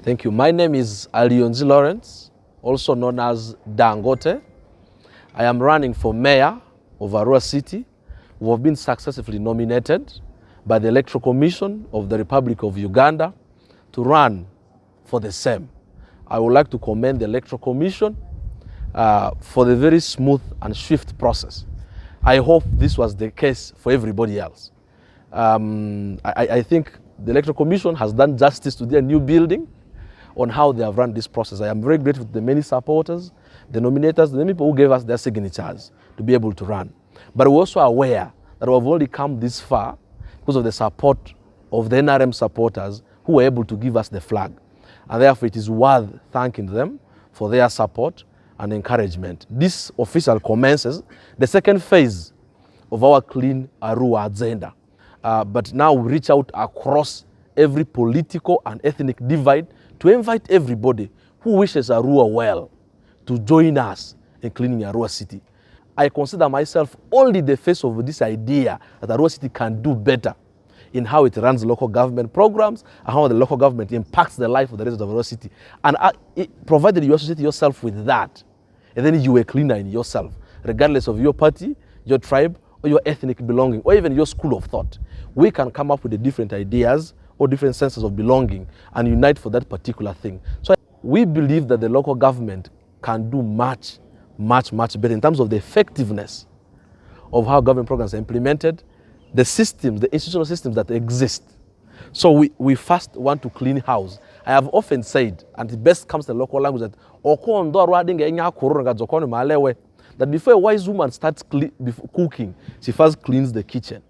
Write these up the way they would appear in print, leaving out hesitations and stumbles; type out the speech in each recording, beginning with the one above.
Thank you. My name is Alionzi Lawrence, also known as Dangote. I am running for mayor of Arua City. We have been successfully nominated by the Electoral Commission of the Republic of Uganda to run for the same. I would like to commend the Electoral Commission for the very smooth and swift process. I hope this was the case for everybody else. I think the Electoral Commission has done justice to their new building on how they have run this process. I am very grateful to the many supporters, the nominators, the many people who gave us their signatures to be able to run. But we're also aware that we've already come this far because of the support of the NRM supporters who were able to give us the flag. And therefore it is worth thanking them for their support and encouragement. This official commences the second phase of our Clean Arua agenda. But now we reach out across every political and ethnic divide to invite everybody who wishes Arua well to join us in cleaning Arua City. I consider myself only the face of this idea that Arua City can do better in how it runs local government programs and how the local government impacts the life of the residents of Arua City. And provided you associate yourself with that, and then you are cleaner in yourself, regardless of your party, your tribe, or your ethnic belonging, or even your school of thought. We can come up with the different ideas or different senses of belonging and unite for that particular thing. So we believe that the local government can do much better in terms of the effectiveness of how government programs are implemented, the systems, the institutional systems that exist. So we first want to clean house. I have often said, and it best comes to the local language, that before a wise woman starts cooking, she first cleans the kitchen.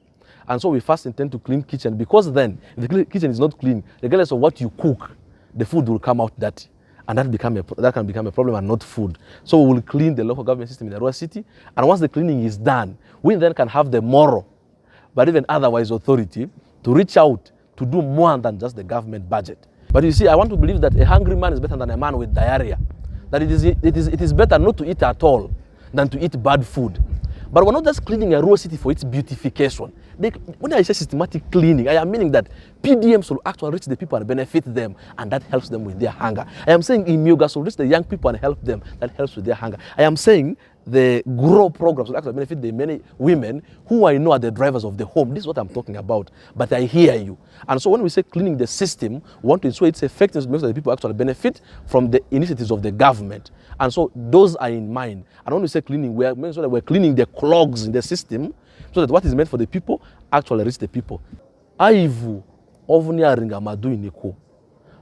And so we first intend to clean kitchen, because then if the kitchen is not clean, regardless of what you cook, the food will come out dirty. And that can become a problem and not food. So we will clean the local government system in Arua City. And once the cleaning is done, we then can have the moral, but even otherwise authority, to reach out to do more than just the government budget. But you see, I want to believe that a hungry man is better than a man with diarrhea. That it is better not to eat at all than to eat bad food. But we're not just cleaning Arua City for its beautification. When I say systematic cleaning, I am meaning that PDMs will actually reach the people and benefit them, and that helps them with their hunger. I am saying Imyogas will reach the young people and help them, that helps with their hunger. I am saying the grow programs will actually benefit the many women who I know are the drivers of the home. This is what I'm talking about, but I hear you. And so when we say cleaning the system, we want to ensure its effectiveness to make sure that the people actually benefit from the initiatives of the government. And so those are in mind. And when we say cleaning, we are making sure that we're cleaning the clogs in the system so that what is meant for the people actually reach the people. Aivu ovuni aringa madu iniko.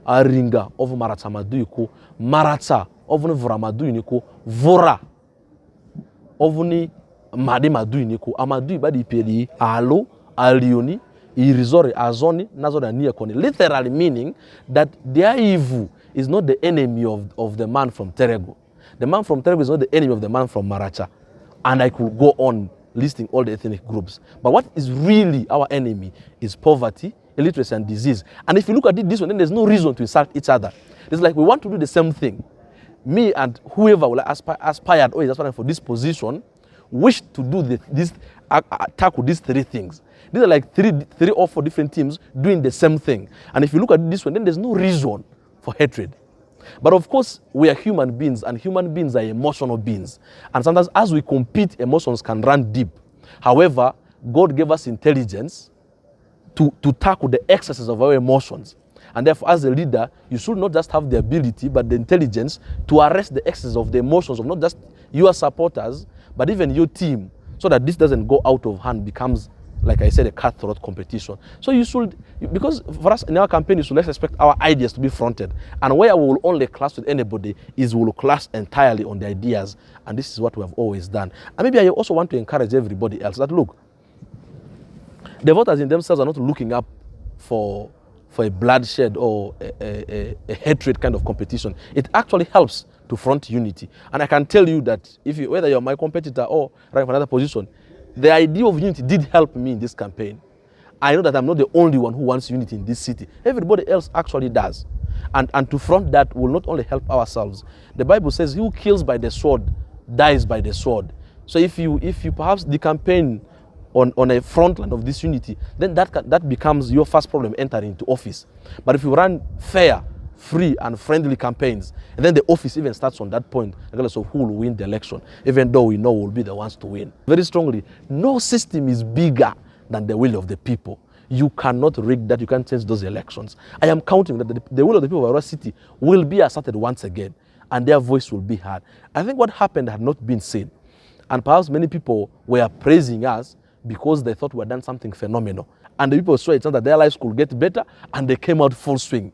Aringa ovu marata madu iko. Marata ovuni vura madu iniko. Vura ovuni madi madu iniko. Amadu ibadi ipeli alo, alioni, irizore azoni, nazore niya koni. Literally meaning that the Aivu is not the enemy of the man from Terego. The man from Terego is not the enemy of the man from Maracha. And I could go on listing all the ethnic groups. But what is really our enemy is poverty, illiteracy, and disease. And if you look at it this way, then there's no reason to insult each other. It's like we want to do the same thing. Me and whoever will aspired or is aspiring for this position wish to do tackle these three things. These are like three or four different teams doing the same thing. And if you look at it this way, then there's no reason for hatred. But of course, we are human beings, and human beings are emotional beings. And sometimes as we compete, emotions can run deep. However, God gave us intelligence to tackle the excesses of our emotions. And therefore, as a leader, you should not just have the ability, but the intelligence to arrest the excesses of the emotions of not just your supporters, but even your team, so that this doesn't go out of hand, becomes, like I said, a cutthroat competition. So you should, because for us in our campaign, you should let's expect our ideas to be fronted. And where we will only clash with anybody is we will clash entirely on the ideas. And this is what we have always done. And maybe I also want to encourage everybody else that, look, the voters in themselves are not looking up for a bloodshed or a hatred kind of competition. It actually helps to front unity. And I can tell you that whether you're my competitor or running for another position, the idea of unity did help me in this campaign. I know that I'm not the only one who wants unity in this city. Everybody else actually does. And to front that will not only help ourselves. The Bible says, he who kills by the sword dies by the sword. So if you perhaps the campaign on a front line of this unity, then that becomes your first problem entering into office. But if you run fair, free and friendly campaigns. And then the office even starts on that point, regardless of who will win the election, even though we know we'll be the ones to win. Very strongly, no system is bigger than the will of the people. You cannot rig that, you can't change those elections. I am counting that the will of the people of Arua City will be asserted once again, and their voice will be heard. I think what happened had not been seen. And perhaps many people were praising us because they thought we had done something phenomenal. And the people saw it that their lives could get better, and they came out full swing.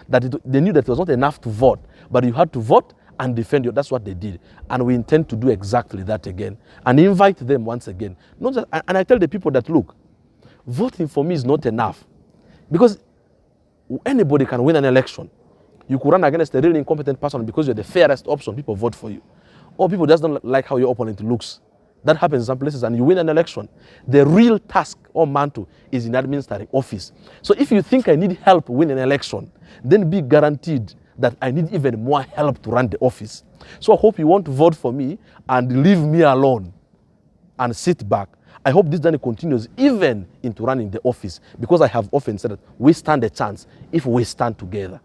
They knew that it was not enough to vote, but you had to vote and defend you. That's what they did. And we intend to do exactly that again and invite them once again. Not just, and I tell the people that, look, voting for me is not enough, because anybody can win an election. You could run against a really incompetent person because you're the fairest option, people vote for you. Or people just don't like how your opponent looks. That happens in some places and you win an election. The real task or mantle is in administering office. So if you think I need help win an election, then be guaranteed that I need even more help to run the office. So I hope you want to vote for me and leave me alone and sit back. I hope this journey continues even into running the office, because I have often said that we stand a chance if we stand together.